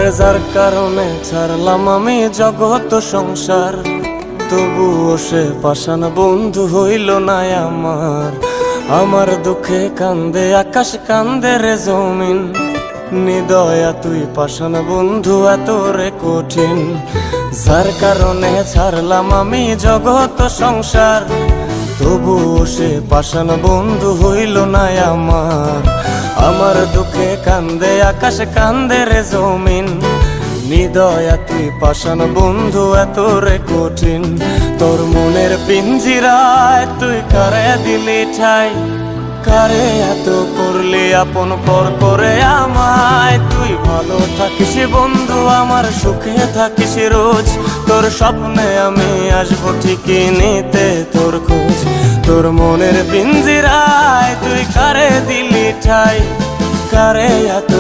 আরে যার কারণে ছাড়লাম আমি জগৎ সংসার, তবুও সে পাষাণ বন্ধু হইল না আমার। আমার দুঃখে কান্দে আকাশ, কান্দে রে জমিন, নিদয়া তুই পাষাণ বন্ধু এত রে কঠিন। যার কারণে ছাড়লাম আমি জগৎ সংসার, তবুও সে পাষাণ বন্ধু হইল না আমার। আমার দুঃখে কান্দে আকাশ, কান্দে রে জমিন, নিদয়া তুই পাষাণ বন্ধু এত রে কঠিন। তোর মনের পিঞ্জিরায় তুই কারে দিলি ঠাই, কারে এত করলি আপন পর করে আমায়। তুই ভালো থাকিস বন্ধু আমার, সুখে থাকিস রোজ, তোর স্বপ্নে আমি আসবো ঠিকই নিতে তোর খোঁজ। তোর মনের পিঞ্জিরায় তুই কারে দিলি ঠাই, কারে এত